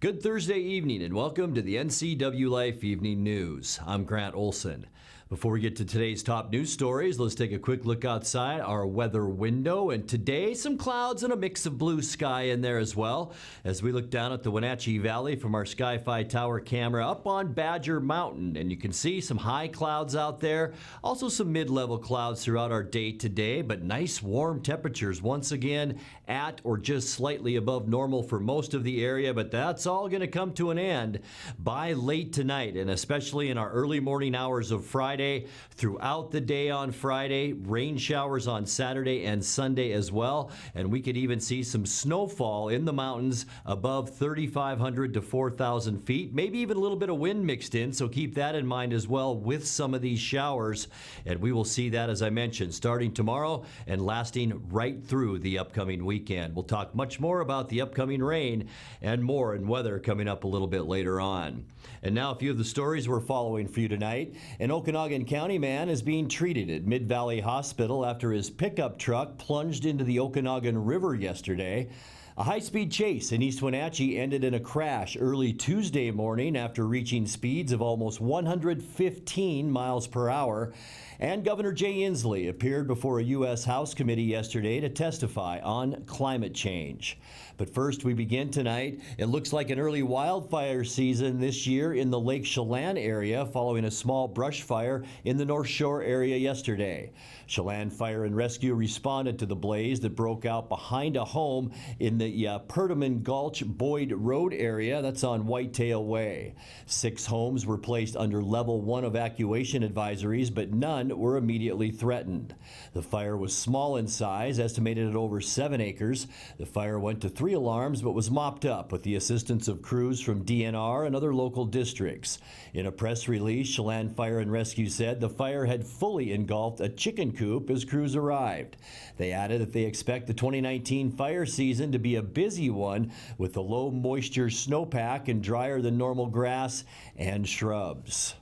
Good Thursday evening and welcome to the NCWLIFE Evening News. I'm Grant Olson. Before we get to today's top news stories, let's take a quick look outside our weather window. And today, some clouds and a mix of blue sky in there as well. As we look down at the Wenatchee Valley from our Sky-Fi Tower camera up on Badger Mountain. And you can see some high clouds out there. Also some mid-level clouds throughout our day today. But nice warm temperatures once again at or just slightly above normal for most of the area. But that's all going to come to an end by late tonight. And especially in our early morning hours of Friday. Throughout the day on Friday, rain showers on Saturday and Sunday as well, and we could even see some snowfall in the mountains above 3,500 to 4,000 feet, maybe even a little bit of wind mixed in, so keep that in mind as well with some of these showers, and we will see that, as I mentioned, starting tomorrow and lasting right through the upcoming weekend. We'll talk much more about the upcoming rain and more and weather coming up a little bit later on. And now a few of the stories we're following for you tonight. An Okanagan County man is being treated at Mid-Valley Hospital after his pickup truck plunged into the Okanagan River yesterday. A high-speed chase in East Wenatchee ended in a crash early Tuesday morning after reaching speeds of almost 115 miles per hour. And Governor Jay Inslee appeared before a U.S. House committee yesterday to testify on climate change. But first, we begin tonight. It looks like an early wildfire season this year in the Lake Chelan area following a small brush fire in the North Shore area yesterday. Chelan Fire and Rescue responded to the blaze that broke out behind a home in the Perdaman Gulch Boyd Road area. That's on Whitetail Way. 6 homes were placed under level 1 evacuation advisories, but none were immediately threatened. The fire was small in size, estimated at over 7 acres. The fire went to 3 alarms, but was mopped up with the assistance of crews from DNR and other local districts. In a press release, Chelan Fire and Rescue said the fire had fully engulfed a chicken coop as crews arrived. They added that they expect the 2019 fire season to be a busy one with the low moisture snowpack and drier than normal grass and shrubs.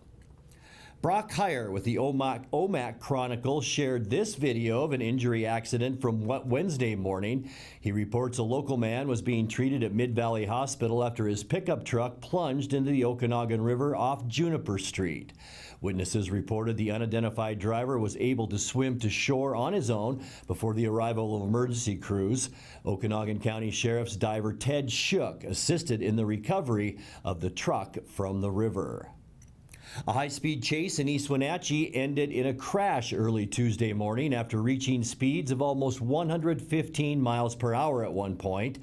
Brock Heyer with the OMAC Chronicle shared this video of an injury accident from Wednesday morning. He reports a local man was being treated at Mid-Valley Hospital after his pickup truck plunged into the Okanagan River off Juniper Street. Witnesses reported the unidentified driver was able to swim to shore on his own before the arrival of emergency crews. Okanagan County Sheriff's diver Ted Shook assisted in the recovery of the truck from the river. A high-speed chase in East Wenatchee ended in a crash early Tuesday morning after reaching speeds of almost 115 miles per hour at one point.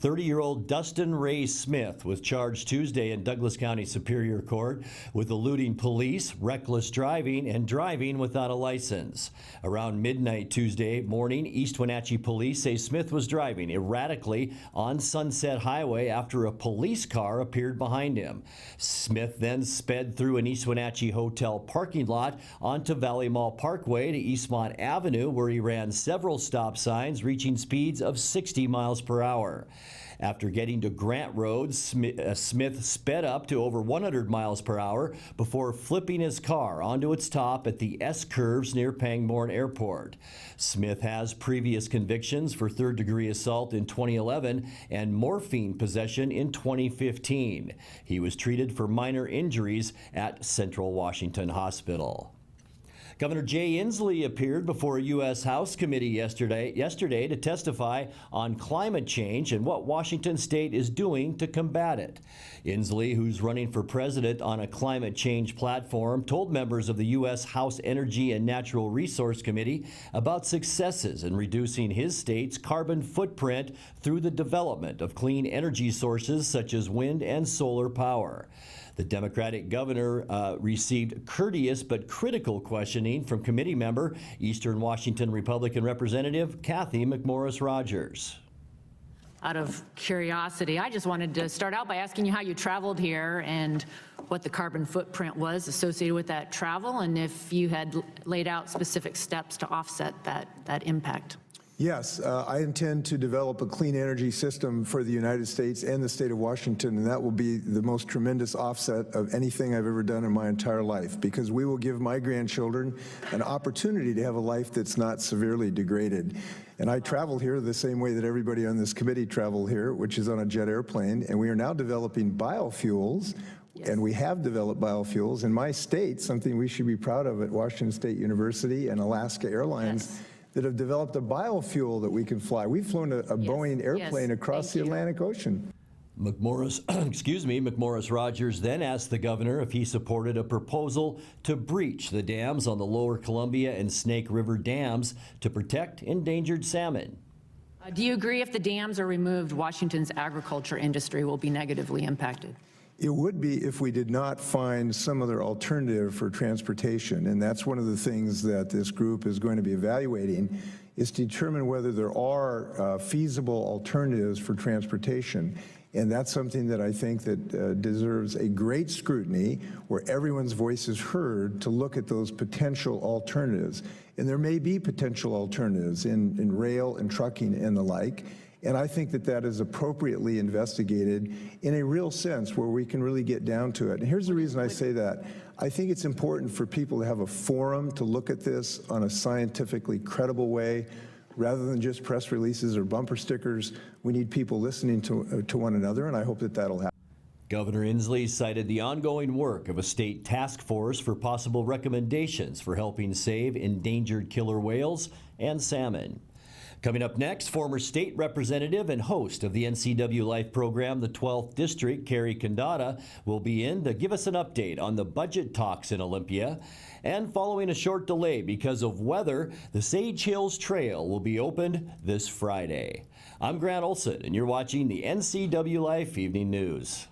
30-year-old Dustin Ray Smith was charged Tuesday in Douglas County Superior Court with eluding police, reckless driving, and driving without a license. Around midnight Tuesday morning, East Wenatchee police say Smith was driving erratically on Sunset Highway after a police car appeared behind him. Smith then sped through an East Wenatchee Hotel parking lot onto Valley Mall Parkway to Eastmont Avenue, where he ran several stop signs, reaching speeds of 60 miles per hour. After getting to Grant Road, Smith sped up to over 100 miles per hour before flipping his car onto its top at the S-curves near Pangbourne Airport. Smith has previous convictions for third-degree assault in 2011 and morphine possession in 2015. He was treated for minor injuries at Central Washington Hospital. Governor Jay Inslee appeared before a U.S. House committee yesterday to testify on climate change and what Washington state is doing to combat it. Inslee, who's running for president on a climate change platform, told members of the U.S. House Energy and Natural Resource Committee about successes in reducing his state's carbon footprint through the development of clean energy sources such as wind and solar power. The Democratic governor received courteous but critical questioning from committee member, Eastern Washington Republican Representative Kathy McMorris Rogers. Out of curiosity, I just wanted to start out by asking you how you traveled here and what the carbon footprint was associated with that travel, and if you had laid out specific steps to offset that impact. Yes, I intend to develop a clean energy system for the United States and the state of Washington, and that will be the most tremendous offset of anything I've ever done in my entire life, because we will give my grandchildren an opportunity to have a life that's not severely degraded. And I travel here the same way that everybody on this committee travel here, which is on a jet airplane. And we are now developing biofuels, and we have developed biofuels in my state, something we should be proud of at Washington State University and Alaska Airlines, that have developed a biofuel that we can fly. We've flown a Boeing airplane across the Atlantic Ocean. McMorris Rogers then asked the governor if he supported a proposal to breach the dams on the Lower Columbia and Snake River dams to protect endangered salmon. Do you agree if the dams are removed, Washington's agriculture industry will be negatively impacted? It would be if we did not find some other alternative for transportation, and that's one of the things that this group is going to be evaluating, is to determine whether there are feasible alternatives for transportation. And that's something that I think that deserves a great scrutiny, where everyone's voice is heard to look at those potential alternatives. And there may be potential alternatives in rail and trucking and the like. And I think that that is appropriately investigated in a real sense, where we can really get down to it. And here's the reason I say that. I think it's important for people to have a forum to look at this on a scientifically credible way, rather than just press releases or bumper stickers. We need people listening to one another, and I hope that that'll happen. Governor Inslee cited the ongoing work of a state task force for possible recommendations for helping save endangered killer whales and salmon. Coming up next, former state representative and host of the NCWLIFE program, the 12th District, Cary-Budget, will be in to give us an update on the budget talks in Olympia. And following a short delay because of weather, the Sage Hills Trail will be opened this Friday. I'm Grant Olson, and you're watching the NCWLIFE Evening News.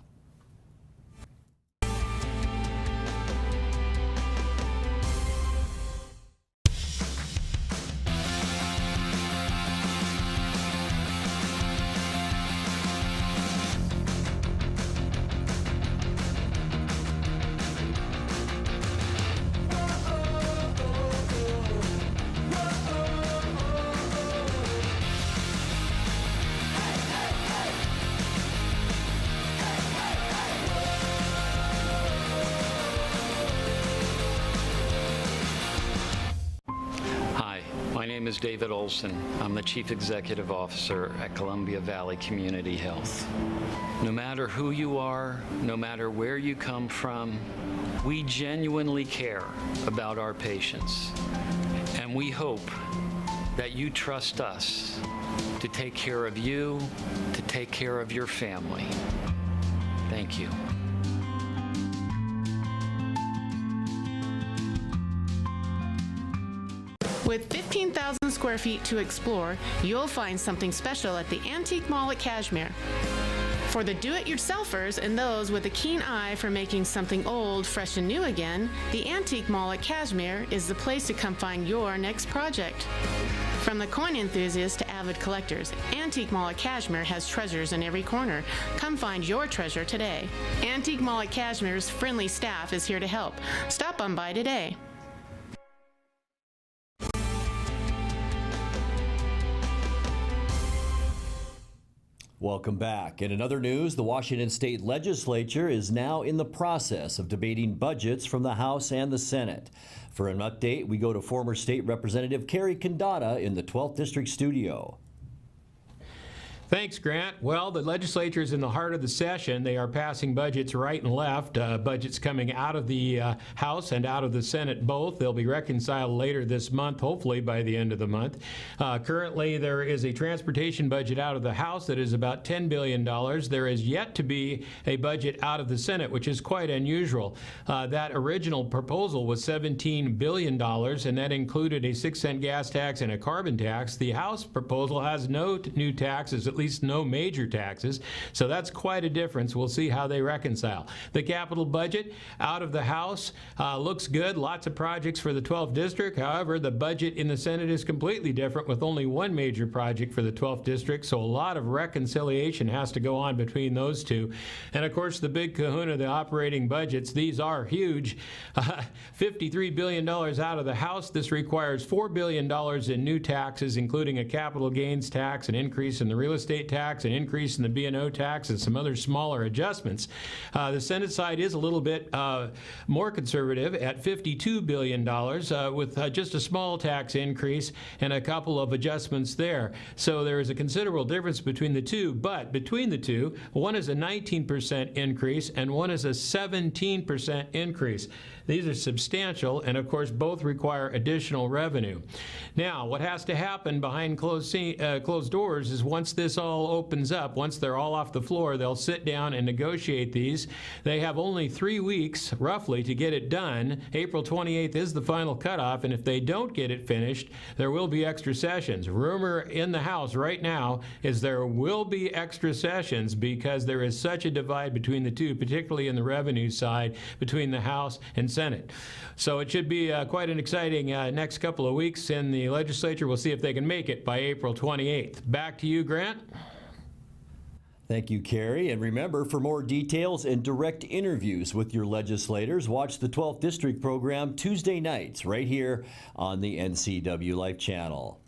My name is David Olson. I'm the Chief Executive Officer at Columbia Valley Community Health. No matter who you are, no matter where you come from, we genuinely care about our patients. And we hope that you trust us to take care of you, to take care of your family. Thank you. With 15,000 square feet to explore, you'll find something special at the Antique Mall at Cashmere. For the do-it-yourselfers and those with a keen eye for making something old fresh and new again, the Antique Mall at Cashmere is the place to come find your next project. From the coin enthusiasts to avid collectors, Antique Mall at Cashmere has treasures in every corner. Come find your treasure today. Antique Mall at Cashmere's friendly staff is here to help. Stop on by today. Welcome back. In other news, the Washington State Legislature is now in the process of debating budgets from the House and the Senate. For an update, we go to former State Representative Cary-Budget in the 12th District studio. Thanks, Grant. Well, the legislature is in the heart of the session. They are passing budgets right and left, budgets coming out of the House and out of the Senate both. They'll be reconciled later this month, hopefully by the end of the month. Currently, there is a transportation budget out of the House that is about $10 billion. There is yet to be a budget out of the Senate, which is quite unusual. That original proposal was $17 billion, and that included a 6-cent gas tax and a carbon tax. The House proposal has no new taxes, at least no major taxes, so that's quite a difference. We'll see how they reconcile. The capital budget out of the House looks good, lots of projects for the 12th District. However, the budget in the Senate is completely different, with only one major project for the 12th District, so a lot of reconciliation has to go on between those two. And of course, the big kahuna, the operating budgets, these are huge. $53 billion out of the House. This requires $4 billion in new taxes, including a capital gains tax, an increase in the real estate estate tax, an increase in the B&O tax, and some other smaller adjustments. The Senate side is a little bit more conservative at $52 billion with just a small tax increase and a couple of adjustments there. So there is a considerable difference between the two, but between the two, one is a 19% increase and one is a 17% increase. These are substantial, and of course both require additional revenue. Now, what has to happen behind closed doors is once this all opens up, once they're all off the floor, they'll sit down and negotiate these. They have only 3 weeks, roughly, to get it done. April 28th is the final cutoff, and if they don't get it finished, there will be extra sessions. Rumor in the House right now is there will be extra sessions because there is such a divide between the two, particularly in the revenue side between the House and Senate. So it should be quite an exciting next couple of weeks in the legislature. We'll see if they can make it by April 28th. Back to you, Grant. Thank you, Cary. And remember, for more details and direct interviews with your legislators, watch the 12th District program Tuesday nights right here on the NCWLIFE channel.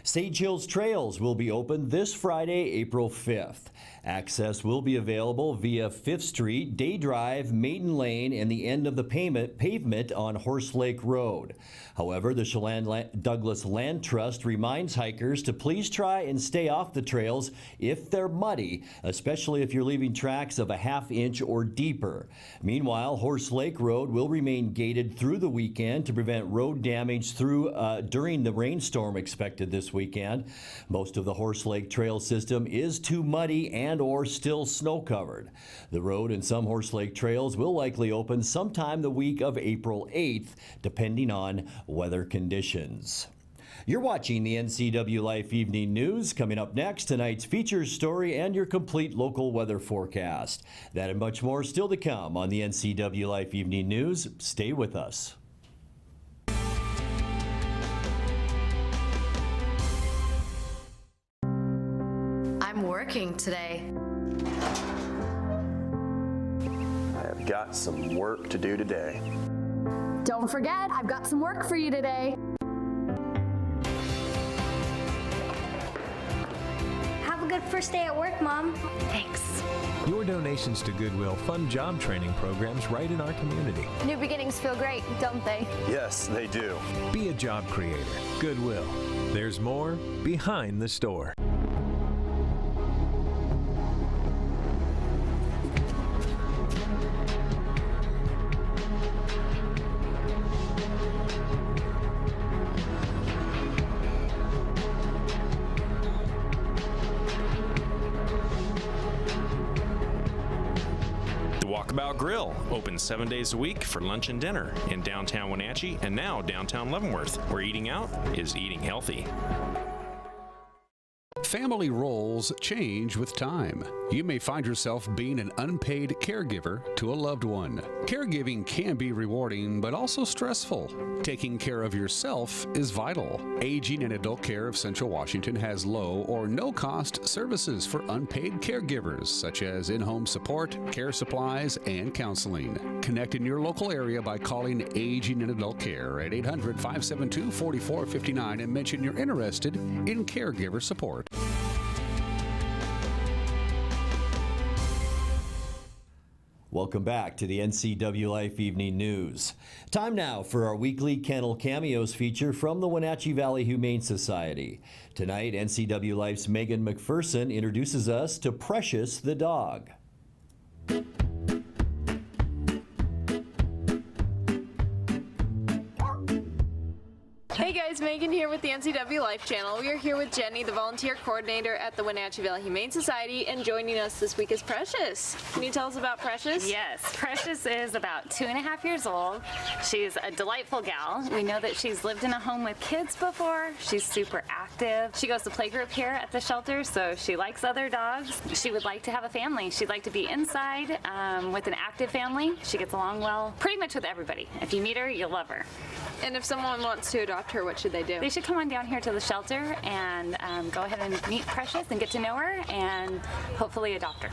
Sage Hills Trails will be open this Friday, April 5th. Access will be available via 5th Street, Day Drive, Maiden Lane, and the end of the pavement on Horse Lake Road. However, the Chelan Douglas Land Trust reminds hikers to please try and stay off the trails if they're muddy, especially if you're leaving tracks of a ½ inch or deeper. Meanwhile, Horse Lake Road will remain gated through the weekend to prevent road damage during the rainstorm expected this weekend. Most of the Horse Lake Trail system is too muddy and or still snow covered. The road and some Horse Lake trails will likely open sometime the week of April 8th, depending on weather conditions. You're watching the NCWLIFE Evening News. Coming up next, tonight's features story and your complete local weather forecast. That and much more still to come on the NCWLIFE Evening News. Stay with us. I'm working today. I have got some work to do today. Don't forget, I've got some work for you today. Have a good first day at work, Mom. Thanks. Your donations to Goodwill fund job training programs right in our community. New beginnings feel great, don't they? Yes, they do. Be a job creator. Goodwill. There's more behind the store. Walkabout Grill, open 7 days a week for lunch and dinner in downtown Wenatchee and now downtown Leavenworth, where eating out is eating healthy. Family roles change with time. You may find yourself being an unpaid caregiver to a loved one. Caregiving can be rewarding, but also stressful. Taking care of yourself is vital. Aging and Adult Care of Central Washington has low or no cost services for unpaid caregivers, such as in-home support, care supplies, and counseling. Connect in your local area by calling Aging and Adult Care at 800-572-4459 and mention you're interested in caregiver support. Welcome back to the NCWLIFE Evening News. Time now for our weekly Kennel Cameos feature from the Wenatchee Valley Humane Society. Tonight, NCWLIFE's Megan McPherson introduces us to Precious the dog. Hey guys, Megan here with the NCWLIFE channel. We are here with Jenny, the volunteer coordinator at the Wenatchee Valley Humane Society, and joining us this week is Precious. Can you tell us about Precious? Yes, Precious is about 2.5 years old. She's a delightful gal. We know that she's lived in a home with kids before. She's super active. She goes to playgroup here at the shelter, so she likes other dogs. She would like to have a family. She'd like to be inside with an active family. She gets along well pretty much with everybody. If you meet her, you'll love her. And if someone wants to adopt her, what should they do? They should come on down here to the shelter and go ahead and meet Precious and get to know her and hopefully adopt her.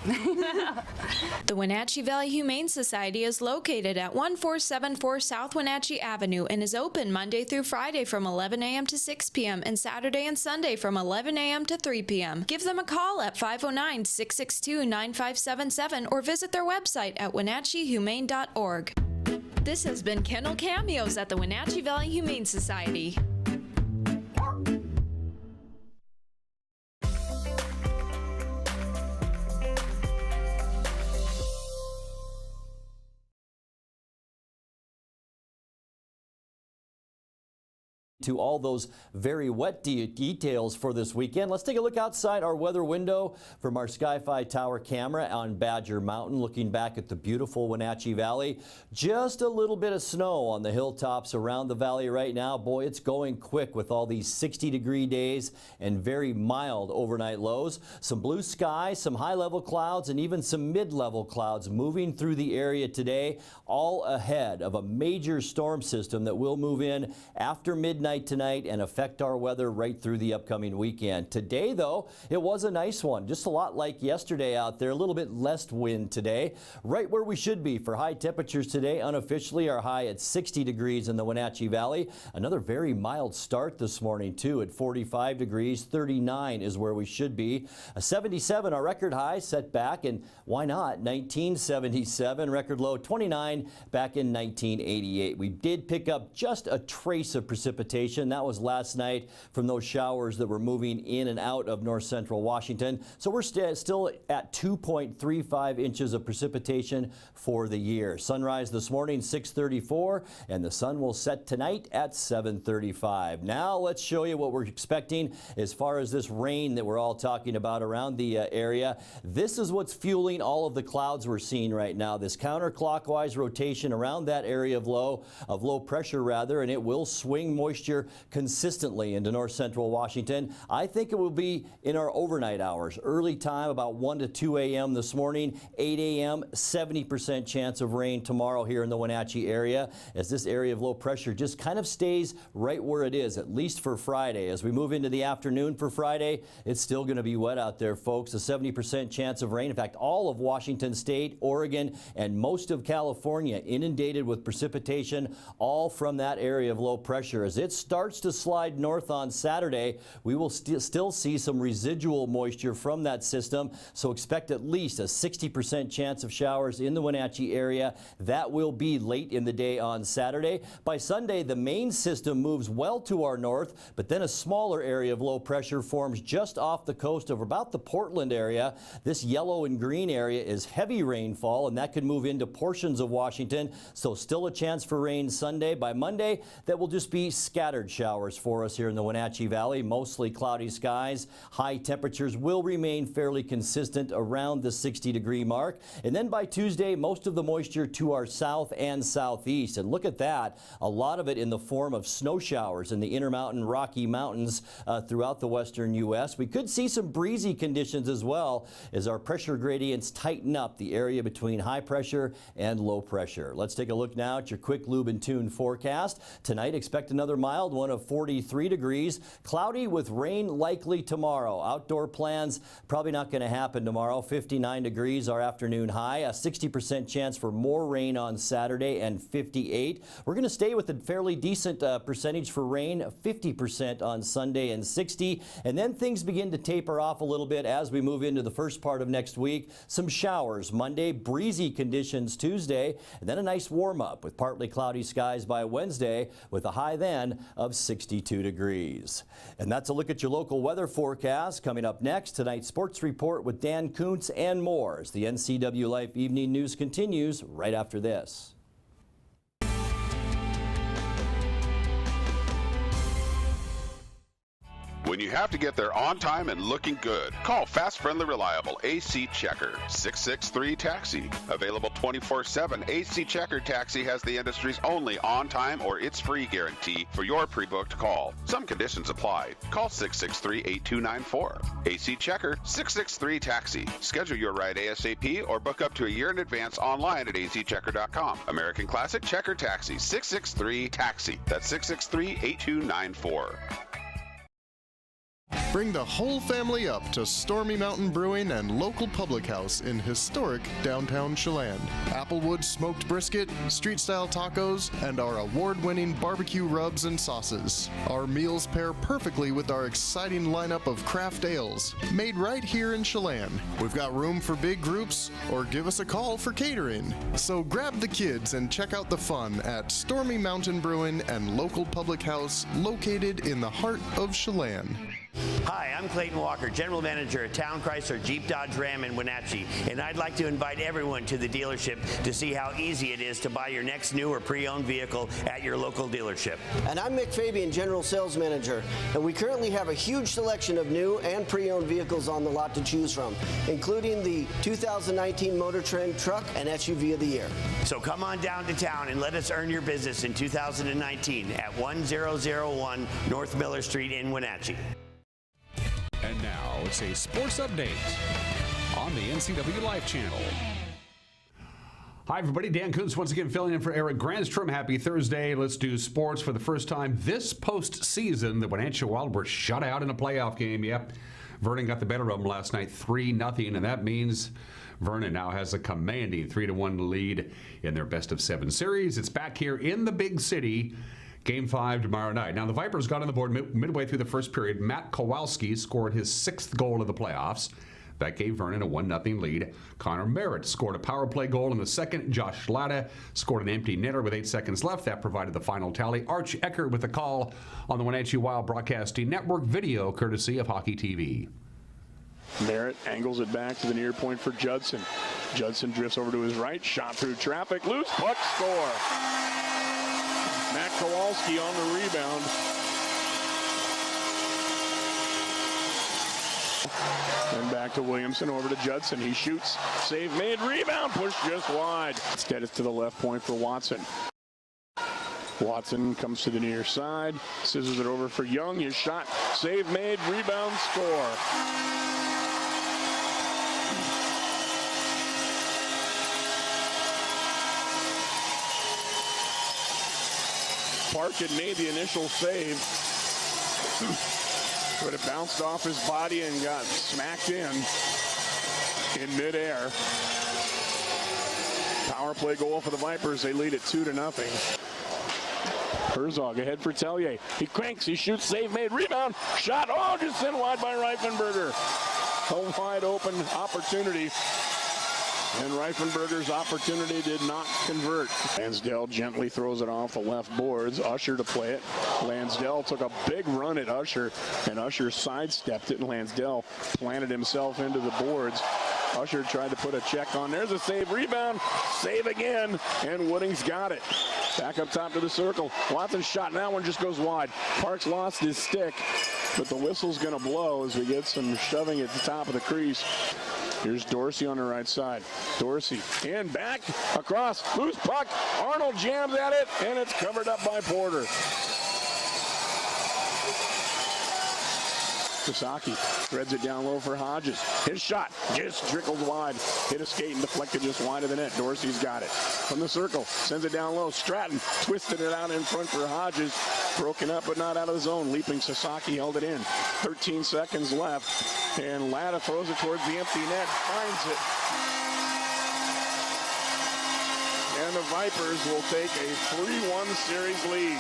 The Wenatchee Valley Humane Society is located at 1474 South Wenatchee Avenue and is open Monday through Friday from 11 a.m. to 6 p.m. and Saturday and Sunday from 11 a.m. to 3 p.m. Give them a call at 509-662-9577 or visit their website at wenatcheehumane.org. This has been Kennel Cameos at the Wenatchee Valley Humane Society. To all those very wet details for this weekend. Let's take a look outside our weather window from our Sky-Fi Tower camera on Badger Mountain, looking back at the beautiful Wenatchee Valley. Just a little bit of snow on the hilltops around the valley right now. Boy, it's going quick with all these 60-degree days and very mild overnight lows. Some blue skies, some high-level clouds, and even some mid-level clouds moving through the area today, all ahead of a major storm system that will move in after midnight tonight and affect our weather right through the upcoming weekend. Today, though, it was a nice one. Just a lot like yesterday out there. A little bit less wind today. Right where we should be for high temperatures today. Unofficially, our high at 60 degrees in the Wenatchee Valley. Another very mild start this morning, too, at 45 degrees. 39 is where we should be. A 77, our record high, set back, and why not? 1977, record low 29 back in 1988. We did pick up just a trace of precipitation. That was last night from those showers that were moving in and out of north central Washington. So we're still at 2.35 inches of precipitation for the year. Sunrise this morning 6:34, and the sun will set tonight at 7:35. Now let's show you what we're expecting as far as this rain that we're all talking about around the area. This is what's fueling all of the clouds we're seeing right now. This counterclockwise rotation around that area of low pressure rather, and it will swing moisture consistently into north central Washington. I think it will be in our overnight hours. Early time about 1 to 2 a.m. this morning, 8 a.m., 70% chance of rain tomorrow here in the Wenatchee area, as this area of low pressure just kind of stays right where it is, at least for Friday. As we move into the afternoon for Friday, it's still going to be wet out there, folks. A 70% chance of rain. In fact, all of Washington State, Oregon, and most of California inundated with precipitation, all from that area of low pressure. As it starts to slide north on Saturday, we will still see some residual moisture from that system, so expect at least a 60% chance of showers in the Wenatchee area. That will be late in the day on Saturday. By Sunday, the main system moves well to our north, but then a smaller area of low pressure forms just off the coast of about the Portland area. This yellow and green area is heavy rainfall, and that could move into portions of Washington, so still a chance for rain Sunday. By Monday, that will just be scattered showers for us here in the Wenatchee Valley, mostly cloudy skies. High temperatures will remain fairly consistent around the 60-degree mark. And then by Tuesday, most of the moisture to our south and southeast. And look at that, a lot of it in the form of snow showers in the Intermountain Rocky Mountains throughout the western U.S. We could see some breezy conditions as well as our pressure gradients tighten up the area between high pressure and low pressure. Let's take a look now at your quick lube and tune forecast. Tonight, expect another mild one of 43 degrees. Cloudy with rain likely tomorrow. Outdoor plans probably not going to happen tomorrow. 59 degrees our afternoon high. A 60% chance for more rain on Saturday and 58. We're going to stay with a fairly decent percentage for rain. 50% on Sunday and 60. And then things begin to taper off a little bit as we move into the first part of next week. Some showers Monday, breezy conditions Tuesday, and then a nice warm up with partly cloudy skies by Wednesday with a high then of 62 degrees. And that's a look at your local weather forecast. Coming up next, tonight's sports report with Dan Kuntz and more as the NCWLIFE Evening News continues right after this. When you have to get there on time and looking good, call Fast, Friendly, Reliable AC Checker, 663-TAXI. Available 24/7, AC Checker Taxi has the industry's only on-time or it's free guarantee for your pre-booked call. Some conditions apply. Call 663-8294. AC Checker, 663-TAXI. Schedule your ride ASAP or book up to a year in advance online at azchecker.com. American Classic Checker Taxi, 663-TAXI. That's 663-8294. Bring the whole family up to Stormy Mountain Brewing and local public house in historic downtown Chelan. Applewood smoked brisket, street-style tacos, and our award-winning barbecue rubs and sauces. Our meals pair perfectly with our exciting lineup of craft ales, made right here in Chelan. We've got room for big groups, or give us a call for catering. So grab the kids and check out the fun at Stormy Mountain Brewing and local public house located in the heart of Chelan. Hi, I'm Clayton Walker, General Manager at Town Chrysler Jeep Dodge Ram in Wenatchee, and I'd like to invite everyone to the dealership to see how easy it is to buy your next new or pre-owned vehicle at your local dealership. And I'm Mick Fabian, General Sales Manager, and we currently have a huge selection of new and pre-owned vehicles on the lot to choose from, including the 2019 Motor Trend Truck and SUV of the Year. So come on down to town and let us earn your business in 2019 at 1001 North Miller Street in Wenatchee. And now it's a sports update on the NCWLIFE channel. Hi, everybody. Dan Kuntz once again filling in for Eric Grandstrom. Happy Thursday. Let's do sports for the first time this postseason. The Wenatchee Wild were shut out in a playoff game. Yep. Vernon got the better of them last night, 3-0, and that means Vernon now has a commanding 3-1 lead in their best-of-7 series. It's back here in the big city. Game 5 tomorrow night. Now, the Vipers got on the board midway through the first period. Matt Kowalski scored his 6th goal of the playoffs. That gave Vernon a 1-0 lead. Connor Merritt scored a power play goal in the second. Josh Latta scored an empty netter with 8 seconds left. That provided the final tally. Arch Eckert with the call on the Wenatchee Wild Broadcasting Network, video courtesy of Hockey TV. Merritt angles it back to the near point for Judson. Judson drifts over to his right, shot through traffic, loose puck, score. Matt Kowalski on the rebound. And back to Williamson, over to Judson. He shoots, save made, rebound, pushed just wide. Instead, it's to the left point for Watson. Watson comes to the near side, scissors it over for Young. His shot, save made, rebound, score. Park had made the initial save, but it bounced off his body and got smacked in midair. Power play goal for the Vipers. They lead it 2-0. Herzog ahead for Tellier. He cranks, he shoots, save made, rebound, shot, oh, just sent wide by Reifenberger. A wide open opportunity. And Reifenberger's opportunity did not convert. Lansdale gently throws it off the left boards. Usher to play it. Lansdale took a big run at Usher, and Usher sidestepped it, and Lansdale planted himself into the boards. Usher tried to put a check on. There's a save, rebound, save again, and Wooding's got it. Back up top to the circle. Watson's shot, and that one just goes wide. Parks lost his stick, but the whistle's going to blow as we get some shoving at the top of the crease. Here's Dorsey on the right side. Dorsey and back across, loose puck. Arnold jams at it, and it's covered up by Porter. Sasaki threads it down low for Hodges. His shot just trickled wide. Hit a skate and deflected just wide of the net. Dorsey's got it. From the circle, sends it down low. Stratton twisted it out in front for Hodges. Broken up but not out of the zone. Leaping Sasaki held it in. 13 seconds left. And Latta throws it towards the empty net. Finds it. And the Vipers will take a 3-1 series lead.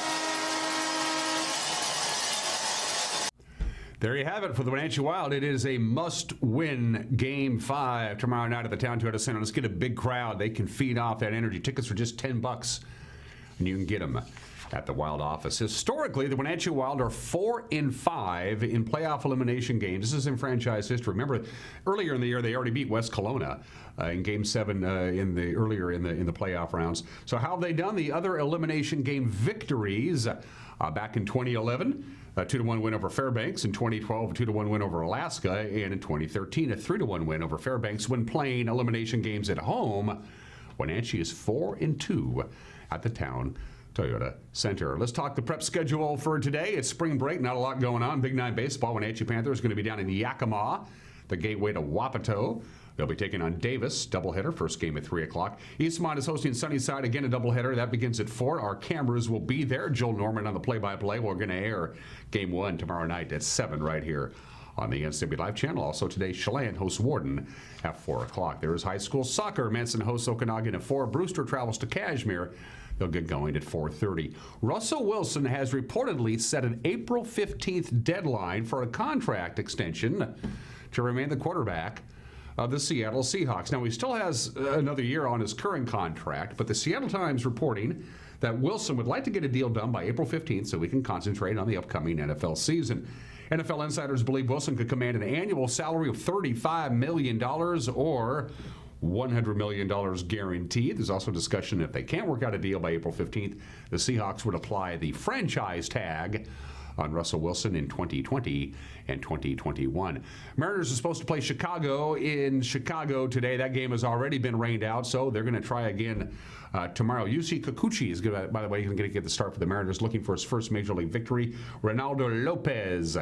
There you have it for the Wenatchee Wild. It is a must-win Game 5 tomorrow night at the Town Toyota Center. Let's get a big crowd. They can feed off that energy. Tickets are just $10, and you can get them at the Wild office. Historically, the Wenatchee Wild are 4-5 in playoff elimination games. This is in franchise history. Remember, earlier in the year, they already beat West Kelowna in Game 7 earlier in the playoff rounds. So how have they done? The other elimination game victories back in 2011. A 2-1 win over Fairbanks. In 2012, a 2-1 win over Alaska. And in 2013, a 3-1 win over Fairbanks when playing elimination games at home. Wenatchee is 4-2 at the Town Toyota Center. Let's talk the prep schedule for today. It's spring break, not a lot going on. Big 9 baseball. Wenatchee Panthers going to be down in Yakima, the gateway to Wapato. They'll be taking on Davis, doubleheader, first game at 3 o'clock. Eastmont is hosting Sunnyside, again a doubleheader. That begins at 4. Our cameras will be there. Joel Norman on the play-by-play. We're going to air Game 1 tomorrow night at 7 right here on the NCWLIFE channel. Also today, Chelan hosts Warden at 4 o'clock. There is high school soccer. Manson hosts Okanagan at 4. Brewster travels to Kashmir. They'll get going at 4:30. Russell Wilson has reportedly set an April 15th deadline for a contract extension to remain the quarterback of the Seattle Seahawks. Now, he still has another year on his current contract, but the Seattle Times reporting that Wilson would like to get a deal done by April 15th so he can concentrate on the upcoming NFL season. NFL insiders believe Wilson could command an annual salary of $35 million or $100 million guaranteed. There's also discussion if they can't work out a deal by April 15th, the Seahawks would apply the franchise tag on Russell Wilson in 2020 and 2021. Mariners are supposed to play Chicago in Chicago today. That game has already been rained out, so they're going to try again tomorrow. Yusi Kikuchi is going to, by the way, going to get the start for the Mariners, looking for his first Major League victory. Ronaldo Lopez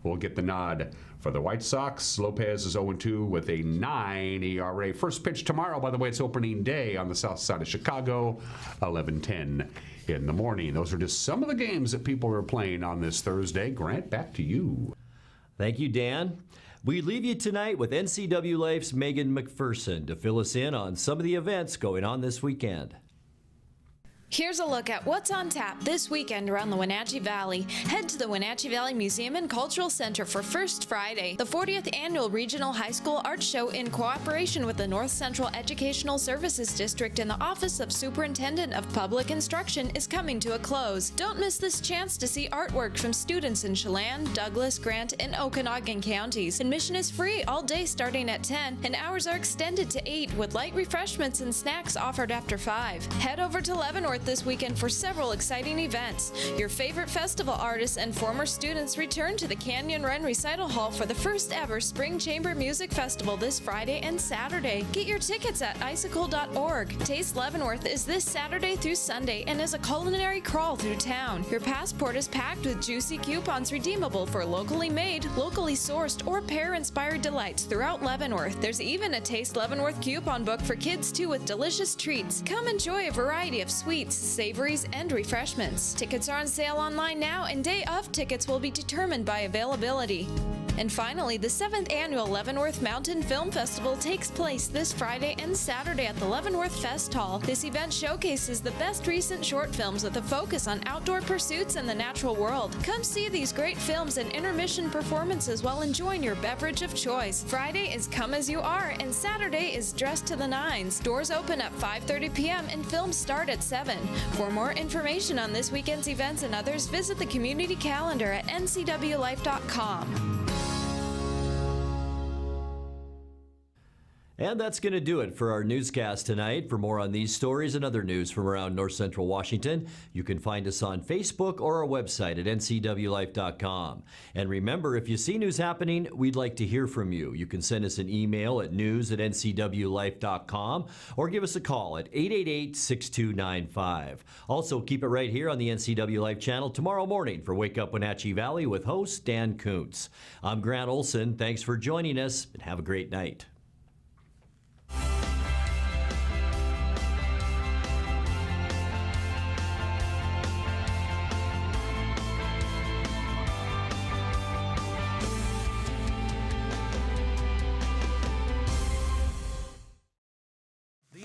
will get the nod for the White Sox. Lopez is 0-2 with a 9 ERA. First pitch tomorrow, by the way, it's opening day on the south side of Chicago, 11:10 in the morning. Those are just some of the games that people are playing on this Thursday. Grant, back to you. Thank you, Dan. We leave you tonight with NCWLIFE's Megan McPherson to fill us in on some of the events going on this weekend. Here's a look at what's on tap this weekend around the Wenatchee Valley. Head to the Wenatchee Valley Museum and Cultural Center for First Friday, the 40th Annual Regional High School Art Show in cooperation with the North Central Educational Services District and the Office of Superintendent of Public Instruction is coming to a close. Don't miss this chance to see artwork from students in Chelan, Douglas, Grant, and Okanagan counties. Admission is free all day starting at 10, and hours are extended to 8 with light refreshments and snacks offered after 5. Head over to Leavenworth this weekend for several exciting events. Your favorite festival artists and former students return to the Canyon Run Recital Hall for the first ever Spring Chamber Music Festival this Friday and Saturday. Get your tickets at icicle.org. Taste Leavenworth is this Saturday through Sunday and is a culinary crawl through town. Your passport is packed with juicy coupons redeemable for locally made, locally sourced, or pair-inspired delights throughout Leavenworth. There's even a Taste Leavenworth coupon book for kids too with delicious treats. Come enjoy a variety of sweets, savories, and refreshments. Tickets are on sale online now, and day of tickets will be determined by availability. And finally, the 7th Annual Leavenworth Mountain Film Festival takes place this Friday and Saturday at the Leavenworth Fest Hall. This event showcases the best recent short films with a focus on outdoor pursuits and the natural world. Come see these great films and intermission performances while enjoying your beverage of choice. Friday is Come As You Are, and Saturday is Dressed to the Nines. Doors open at 5:30 p.m. and films start at 7. For more information on this weekend's events and others, visit the community calendar at ncwlife.com. And that's going to do it for our newscast tonight. For more on these stories and other news from around North Central Washington, you can find us on Facebook or our website at ncwlife.com. And remember, if you see news happening, we'd like to hear from you. You can send us an email at news@ncwlife.com or give us a call at 888-6295. Also, keep it right here on the NCW Life channel tomorrow morning for Wake Up Wenatchee Valley with host Dan Kuntz. I'm Grant Olson. Thanks for joining us, and have a great night.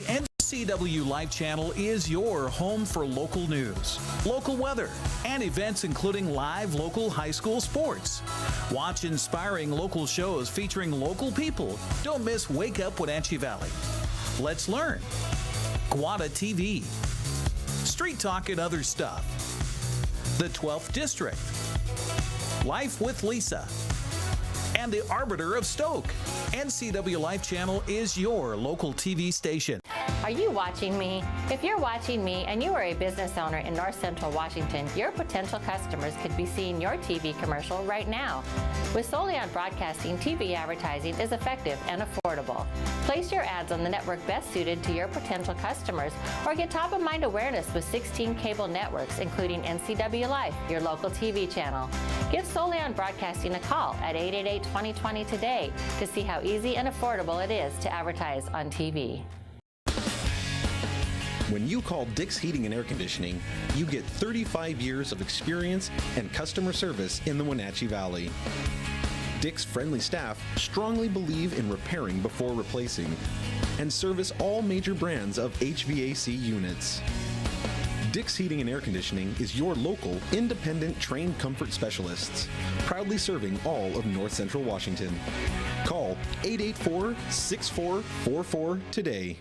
NCW Life channel is your home for local news, local weather, and events including live local high school sports. Watch inspiring local shows featuring local people. Don't miss Wake Up Wenatchee Valley. Let's Learn, Guada TV, Street Talk and Other Stuff, the 12th District, Life with Lisa, and the Arbiter of Stoke. NCW Life channel is your local TV station. Are you watching me? If you're watching me and you are a business owner in North Central Washington, your potential customers could be seeing your TV commercial right now. With Solion Broadcasting, TV advertising is effective and affordable. Place your ads on the network best suited to your potential customers, or get top-of-mind awareness with 16 cable networks, including NCW Life, your local TV channel. Give Solion Broadcasting a call at 888-2020 today to see how easy and affordable it is to advertise on TV. When you call Dick's Heating and Air Conditioning, you get 35 years of experience and customer service in the Wenatchee Valley. Dick's friendly staff strongly believe in repairing before replacing and service all major brands of HVAC units. Dick's Heating and Air Conditioning is your local, independent, trained comfort specialists, proudly serving all of North Central Washington. Call 884-6444 today.